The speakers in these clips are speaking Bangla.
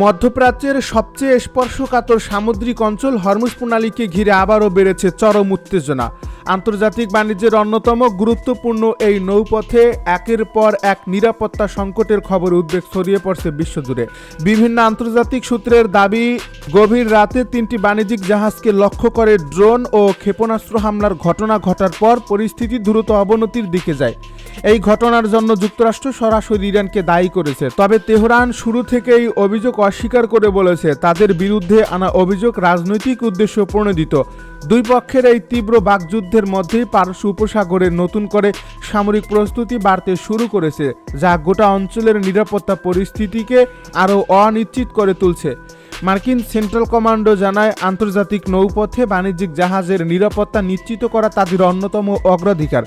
মধ্যপ্রাচ্যের সবচেয়ে স্পর্শকাতর সামুদ্রিক অঞ্চল হরমুজ প্রণালীকে ঘিরে আবারও বেড়েছে চরম উত্তেজনা। আন্তর্জাতিক বাণিজ্যের অন্যতম গুরুত্বপূর্ণ এই নৌপথে একের পর এক নিরাপত্তা সংকটের খবর উদ্বেগ ছড়িয়ে পড়ছে বিশ্বজুড়ে। বিভিন্ন আন্তর্জাতিক সূত্রের দাবি, গভীর রাতে 3টি বাণিজ্যিক জাহাজকে লক্ষ্য করে ড্রোন ও ক্ষেপণাস্ত্র হামলার ঘটনা ঘটার পর পরিস্থিতি দ্রুত অবনতির দিকে যায়। এই ঘটনার জন্য যুক্তরাষ্ট্র সরাসরি ইরানকে দায়ী করেছে। তবে তেহরান শুরু থেকেই অভিযোগ অস্বীকার করে বলেছে তাদের বিরুদ্ধে আনা অভিযোগ রাজনৈতিক উদ্দেশ্য প্রণোদিত। দুই পক্ষের এই তীব্র বাকযুদ্ধের মধ্যেই পারস্য উপসাগরে নতুন করে সামরিক প্রস্তুতি বাড়তে শুরু করেছে, যা গোটা অঞ্চলের নিরাপত্তা পরিস্থিতিকে আরও অনিশ্চিত করে তুলছে। মার্কিন সেন্ট্রাল কমান্ডো জানায়, আন্তর্জাতিক নৌপথে বাণিজ্যিক জাহাজের নিরাপত্তা নিশ্চিত করা তাদের অন্যতম অগ্রাধিকার।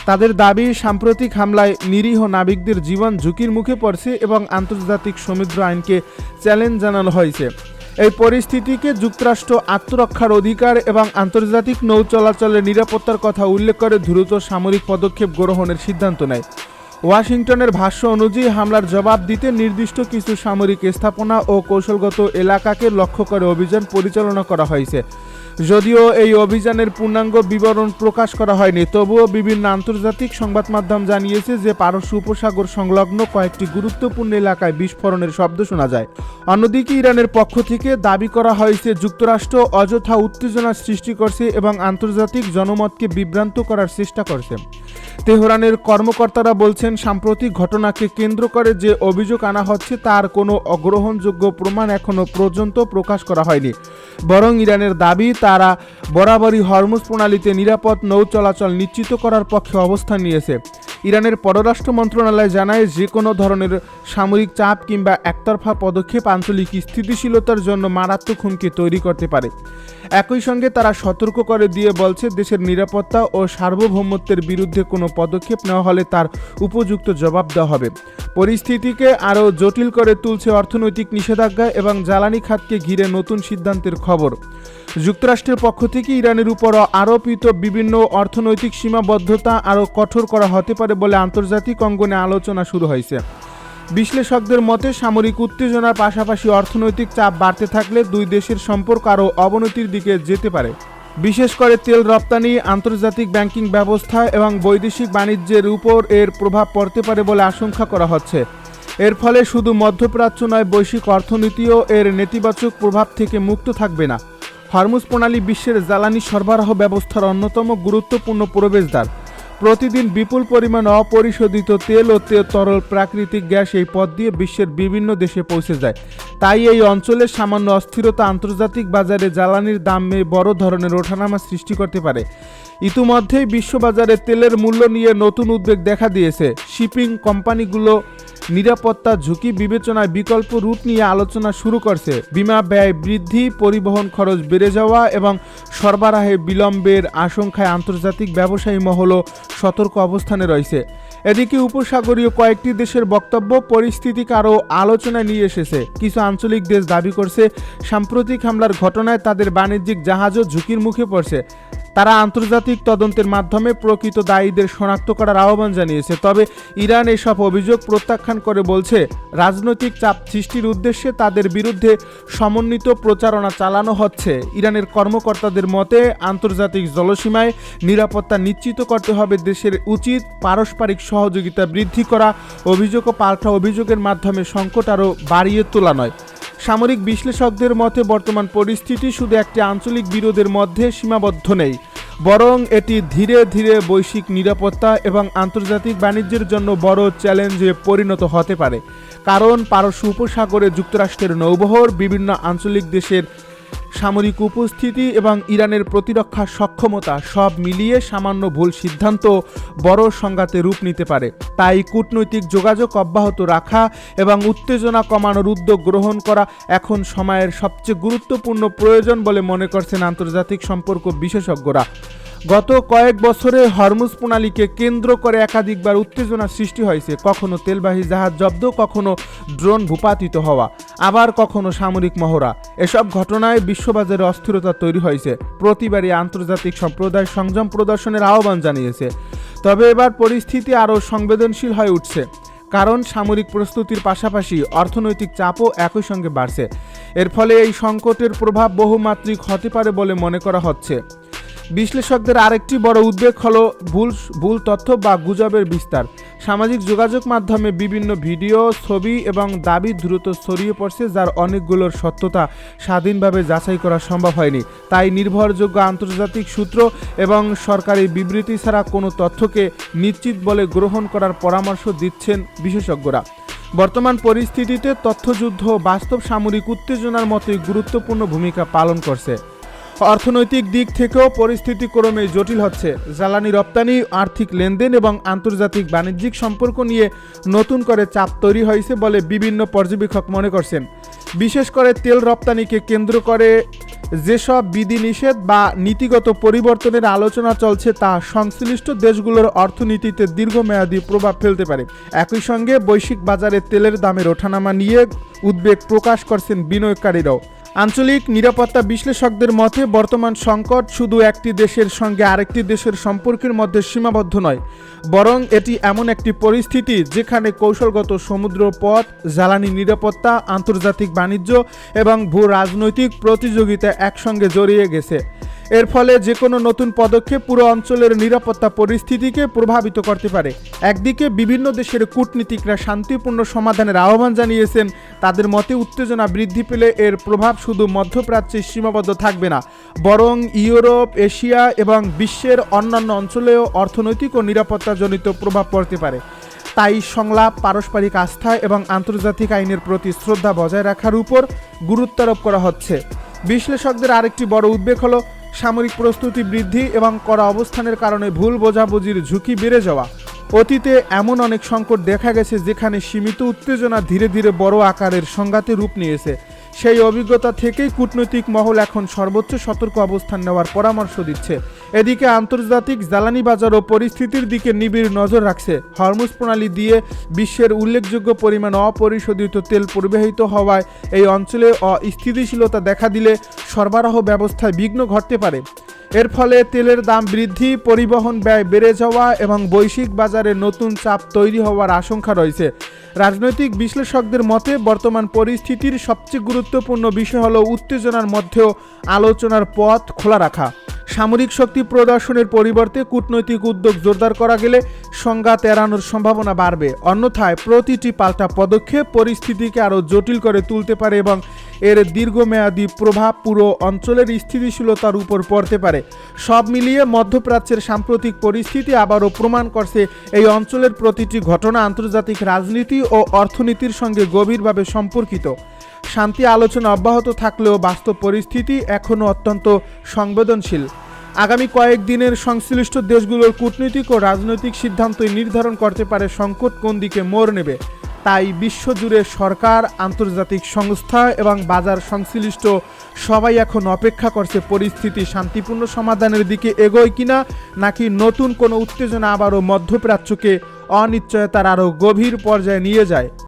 তাদের দাবি, সাম্প্রতিক হামলায় নিরীহ নাবিকদের জীবন ঝুঁকির মুখে পড়ছে এবং আন্তর্জাতিক সমুদ্র আইনকে চ্যালেঞ্জ জানানো হয়েছে। এই পরিস্থিতিকে যুক্তরাষ্ট্র আত্মরক্ষার অধিকার এবং আন্তর্জাতিক নৌ চলাচলের নিরাপত্তার কথা উল্লেখ করে দ্রুত সামরিক পদক্ষেপ গ্রহণের সিদ্ধান্ত নেয়। ওয়াশিংটনের ভাষ্য অনুযায়ী হামলার জবাব দিতে নির্দিষ্ট কিছু সামরিক স্থাপনা ও কৌশলগত এলাকাকে লক্ষ্য করে অভিযান পরিচালনা করা হয়েছে। যদিও এই অভিযানের পূর্ণাঙ্গ বিবরণ প্রকাশ করা হয়নি, তবুও বিভিন্ন আন্তর্জাতিক সংবাদ মাধ্যম জানিয়েছে যে পারস্য উপসাগর সংলগ্ন কয়েকটি গুরুত্বপূর্ণ এলাকায় বিস্ফোরণের শব্দ শোনা যায়। অন্যদিকে ইরানের পক্ষ থেকে দাবি করা হয়েছে যুক্তরাষ্ট্র অযথা উত্তেজনা সৃষ্টি করছে এবং আন্তর্জাতিক জনমতকে বিভ্রান্ত করার চেষ্টা করছে। তেহরানের কর্মকর্তারা বলছেন, সাম্প্রতিক ঘটনাকে কেন্দ্র করে যে অভিযোগ আনা হচ্ছে তার কোনো অগ্রহণযোগ্য প্রমাণ এখনও পর্যন্ত প্রকাশ করা হয়নি। বরং ইরানের দাবি, তারা বরাবরই হরমুজ প্রণালীতে নিরাপদ নৌ চলাচল নিশ্চিত করার পক্ষে অবস্থান নিয়েছে। ইরানের পররাষ্ট্র মন্ত্রণালয় জানায়, যে কোনো ধরনের সামরিক চাপ কিংবা একতরফা পদক্ষেপ আঞ্চলিক স্থিতিশীলতার জন্য মারাত্মক হুমকি তৈরি করতে পারে। একই সঙ্গে তারা সতর্ক করে দিয়ে বলছে, দেশের নিরাপত্তা ও সার্বভৌমত্বের বিরুদ্ধে কোনো পদক্ষেপ নেওয়া হলে তার উপযুক্ত জবাব দেওয়া হবে। পরিস্থিতিকে আরও জটিল করে তুলছে অর্থনৈতিক নিষেধাজ্ঞা এবং জ্বালানি খাতকে ঘিরে নতুন সিদ্ধান্তের খবর। যুক্তরাষ্ট্রের পক্ষ থেকে ইরানের উপর আরোপিত বিভিন্ন অর্থনৈতিক সীমাবদ্ধতা আরও কঠোর করা হতে পারে বলে আন্তর্জাতিক অঙ্গনে আলোচনা শুরু হয়েছে। বিশ্লেষকদের মতে, সামরিক উত্তেজনার পাশাপাশি অর্থনৈতিক চাপ বাড়তে থাকলে দুই দেশের সম্পর্ক আরও অবনতির দিকে যেতে পারে। বিশেষ করে তেল রপ্তানি, আন্তর্জাতিক ব্যাংকিং ব্যবস্থা এবং বৈদেশিক বাণিজ্যের উপর এর প্রভাব পড়তে পারে বলে আশঙ্কা করা হচ্ছে। এর ফলে শুধু মধ্যপ্রাচ্য নয়, বৈশ্বিক অর্থনীতিও এর নেতিবাচক প্রভাব থেকে মুক্ত থাকবে না। হরমুজ প্রণালী বিশ্বের জ্বালানি সরবরাহ ব্যবস্থার অন্যতম গুরুত্বপূর্ণ প্রবেশদ্বার। প্রতিদিন বিপুল পরিমাণ অপরিশোধিত তেল ও তরল প্রাকৃতিক গ্যাস এই পথ দিয়ে বিশ্বের বিভিন্ন দেশে পৌঁছে যায়। তাই এই অঞ্চলের সামান্য অস্থিরতা আন্তর্জাতিক বাজারে জ্বালানির দামে বড় ধরনের ওঠানামা সৃষ্টি করতে পারে। ইতিমধ্যেই বিশ্ববাজারে তেলের মূল্য নিয়ে নতুন উদ্বেগ দেখা দিয়েছে। শিপিং কোম্পানিগুলো নিরাপত্তা ঝুঁকি বিবেচনায় বিকল্প রুট নিয়ে আলোচনা শুরু করছে। বিমা ব্যয় বৃদ্ধি, পরিবহন খরচ বেড়ে যাওয়া এবং সরবরাহে বিলম্বের আশঙ্কায় আন্তর্জাতিক ব্যবসায়ী মহলও সতর্ক অবস্থানে রয়েছে। এদিকে উপসাগরীয় কয়েকটি দেশের বক্তব্য পরিস্থিতিকে আরও আলোচনায় নিয়ে এসেছে। কিছু আঞ্চলিক দেশ দাবি করছে, সাম্প্রতিক হামলার ঘটনায় তাদের বাণিজ্যিক জাহাজও ঝুঁকির মুখে পড়ছে। তারা আন্তর্জাতিক তদন্তের মাধ্যমে প্রকৃত দায়ীদের শনাক্ত করার আহ্বান জানিয়েছে। তবে ইরান এসব অভিযোগ প্রত্যাখ্যান করে বলছে, রাজনৈতিক চাপ সৃষ্টির উদ্দেশ্যে তাদের বিরুদ্ধে সমন্বিত প্রচারণা চালানো হচ্ছে। ইরানের কর্মকর্তাদের মতে, আন্তর্জাতিক জলসীমায় নিরাপত্তা নিশ্চিত করতে হবে দেশের উচিত পারস্পরিক সহযোগিতা বৃদ্ধি করা, অভিযোগ ও পাল্টা অভিযোগের মাধ্যমে সংকট আরও বাড়িয়ে তোলা নয়। সামরিক বিশ্লেষকদের মতে, বর্তমান পরিস্থিতি শুধু একটি আঞ্চলিক বিরোধের মধ্যে সীমাবদ্ধ নেই, বরং এটি ধীরে ধীরে বৈশ্বিক নিরাপত্তা এবং আন্তর্জাতিক বাণিজ্যের জন্য বড় চ্যালেঞ্জে পরিণত হতে পারে। কারণ পারস্য উপসাগরে যুক্তরাষ্ট্রের নৌবহর, বিভিন্ন আঞ্চলিক দেশের সামরিক উপস্থিতি এবং ইরানের প্রতিরক্ষা সক্ষমতা সব মিলিয়ে সামান্য ভুল সিদ্ধান্ত বড় সংঘাতে রূপ নিতে পারে। তাই কূটনৈতিক যোগাযোগ অব্যাহত রাখা এবং উত্তেজনা কমানোর উদ্যোগ গ্রহণ করা এখন সময়ের সবচেয়ে গুরুত্বপূর্ণ প্রয়োজন বলে মনে করছেন আন্তর্জাতিক সম্পর্ক বিশেষজ্ঞরা। গত কয়েক বছরে হরমুজ প্রণালীকে কেন্দ্র করে একাধিকবার উত্তেজনা সৃষ্টি হয়েছে। কখনো তেলবাহী জাহাজ জব্দ, কখনো ড্রোন ভূপাতিত হওয়া, আবার কখনো সামরিক মহড়া। এসব ঘটনায় বিশ্ববাজারে অস্থিরতা তৈরি হয়েছে। প্রতিবারই আন্তর্জাতিক সম্প্রদায় সংযম প্রদর্শনের আহ্বান জানিয়েছে। তবে এবার পরিস্থিতি আরও সংবেদনশীল হয়ে উঠছে। কারণ সামরিক প্রস্তুতির পাশাপাশি অর্থনৈতিক চাপও একই সঙ্গে বাড়ছে। এর ফলে এই সংকটের প্রভাব বহুমাত্রিক হতে পারে বলে মনে করা হচ্ছে। বিশ্লেষকদের আরেকটি বড় উদ্বেগ হলো ভুল তথ্য বা গুজবের বিস্তার। সামাজিক যোগাযোগ মাধ্যমে বিভিন্ন ভিডিও, ছবি এবং দাবি দ্রুত ছড়িয়ে পড়ছে, যার অনেকগুলোর সত্যতা স্বাধীনভাবে যাচাই করা সম্ভব হয়নি। তাই নির্ভরযোগ্য আন্তর্জাতিক সূত্র এবং সরকারি বিবৃতি ছাড়া কোনো তথ্যকে নিশ্চিত বলে গ্রহণ করার পরামর্শ দিচ্ছেন বিশেষজ্ঞরা। বর্তমান পরিস্থিতিতে তথ্যযুদ্ধ বাস্তব সামরিক উত্তেজনার মতোই গুরুত্বপূর্ণ ভূমিকা পালন করছে। অর্থনৈতিক দিক থেকেও পরিস্থিতি ক্রমে জটিল হচ্ছে। জ্বালানি রপ্তানি, আর্থিক লেনদেন এবং আন্তর্জাতিক বাণিজ্যিক সম্পর্ক নিয়ে নতুন করে চাপ তৈরি হয়েছে বলে বিভিন্ন পর্যবেক্ষক মনে করছেন। বিশেষ করে তেল রপ্তানিকে কেন্দ্র করে যেসব বিধিনিষেধ বা নীতিগত পরিবর্তনের আলোচনা চলছে তা সংশ্লিষ্ট দেশগুলোর অর্থনীতিতে দীর্ঘমেয়াদী প্রভাব ফেলতে পারে। একই সঙ্গে বৈশ্বিক বাজারে তেলের দামের ওঠানামা নিয়ে উদ্বেগ প্রকাশ করছেন বিনিয়োগকারীরাও। আঞ্চলিক নিরাপত্তা বিশ্লেষকদের মতে বর্তমান সংকট শুধু একটি দেশের সঙ্গে আরেকটি দেশের সম্পর্কের মধ্যে সীমাবদ্ধ নয়, বরং এটি এমন একটি পরিস্থিতি যেখানে কৌশলগত সমুদ্র পথ, জ্বালানি নিরাপত্তা, আন্তর্জাতিক বাণিজ্য এবং ভূ রাজনৈতিক প্রতিযোগিতা একসঙ্গে জড়িয়ে গেছে। এর ফলে যে কোনো নতুন পদক্ষেপ পুরো অঞ্চলের নিরাপত্তা পরিস্থিতিকে প্রভাবিত করতে পারে। একদিকে বিভিন্ন দেশের কূটনীতিকরা শান্তিপূর্ণ সমাধানের আহ্বান জানিয়েছেন। তাদের মতে উত্তেজনা বৃদ্ধি পেলে এর প্রভাব শুধু মধ্যপ্রাচ্যে সীমাবদ্ধ থাকবে না, বরং ইউরোপ, এশিয়া এবং বিশ্বের অন্যান্য অঞ্চলেও অর্থনৈতিক ও নিরাপত্তাজনিত প্রভাব পড়তে পারে। তাই সংলাপ, পারস্পরিক আস্থা এবং আন্তর্জাতিক আইনের প্রতি শ্রদ্ধা বজায় রাখার উপর গুরুত্ব আরোপ করা হচ্ছে। বিশ্লেষকদের আরেকটি বড় উদ্বেগ হলো সামরিক প্রস্তুতি বৃদ্ধি এবং কড়া অবস্থানের কারণে ভুল বোঝাবুঝির ঝুঁকি বেড়ে যাওয়া। অতীতে এমন অনেক সংকট দেখা গেছে যেখানে সীমিত উত্তেজনা ধীরে ধীরে বড় আকারের সংঘাতে রূপ নিয়েছে। সেই অভিজ্ঞতা থেকেই কূটনৈতিক মহল এখন সর্বোচ্চ সতর্ক অবস্থান নেওয়ার পরামর্শ দিচ্ছে। এদিকে আন্তর্জাতিক জ্বালানি বাজার ও পরিস্থিতির দিকে নিবিড় নজর রাখছে। হরমুজ প্রণালী দিয়ে বিশ্বের উল্লেখযোগ্য পরিমাণ অপরিশোধিত তেল পরিবাহিত হওয়ায় এই অঞ্চলে অস্থিতিশীলতা দেখা দিলে সরবরাহ ব্যবস্থায় বিঘ্ন ঘটতে পারে। এর ফলে তেলের দাম বৃদ্ধি, পরিবহন ব্যয় বেড়ে যাওয়া এবং বৈশ্বিক বাজারে নতুন চাপ তৈরি হওয়ার আশঙ্কা রয়েছে। রাজনৈতিক বিশ্লেষকদের মতে বর্তমান পরিস্থিতির সবচেয়ে গুরুত্বপূর্ণ বিষয় হলো উত্তেজনার মধ্যেও আলোচনার পথ খোলা রাখা। সামরিক শক্তি প্রদর্শনের পরিবর্তে কূটনৈতিক উদ্যোগ জোরদার করা গেলে সংঘাত এড়ানোর সম্ভাবনা বাড়বে। অন্যথায় প্রতিটি পাল্টা পদক্ষেপ পরিস্থিতিকে আরও জটিল করে তুলতে পারে এবং এর দীর্ঘমেয়াদী প্রভাব পুরো অঞ্চলের স্থিতিশীলতার উপর পড়তে পারে। সব মিলিয়ে মধ্যপ্রাচ্যের সাম্প্রতিক পরিস্থিতি আবারও প্রমাণ করছে এই অঞ্চলের প্রতিটি ঘটনা আন্তর্জাতিক রাজনীতি ও অর্থনীতির সঙ্গে গভীরভাবে সম্পর্কিত। শান্তি আলোচনা অব্যাহত থাকলেও বাস্তব পরিস্থিতি এখনও অত্যন্ত সংবেদনশীল। আগামী কয়েকদিনের সংশ্লিষ্ট দেশগুলোর কূটনৈতিক ও রাজনৈতিক সিদ্ধান্তই নির্ধারণ করতে পারে সংকট কোন দিকে মোড় নেবে। তাই বিশ্বজুড়ে সরকার, আন্তর্জাতিক সংস্থা এবং বাজার সংশ্লিষ্ট সবাই এখন অপেক্ষা করছে পরিস্থিতি শান্তিপূর্ণ সমাধানের দিকে এগোয় কিনা, নাকি নতুন কোনো উত্তেজনা আবারও মধ্যপ্রাচ্যকে অনিশ্চয়তার আরও গভীর পর্যায়ে নিয়ে যায়।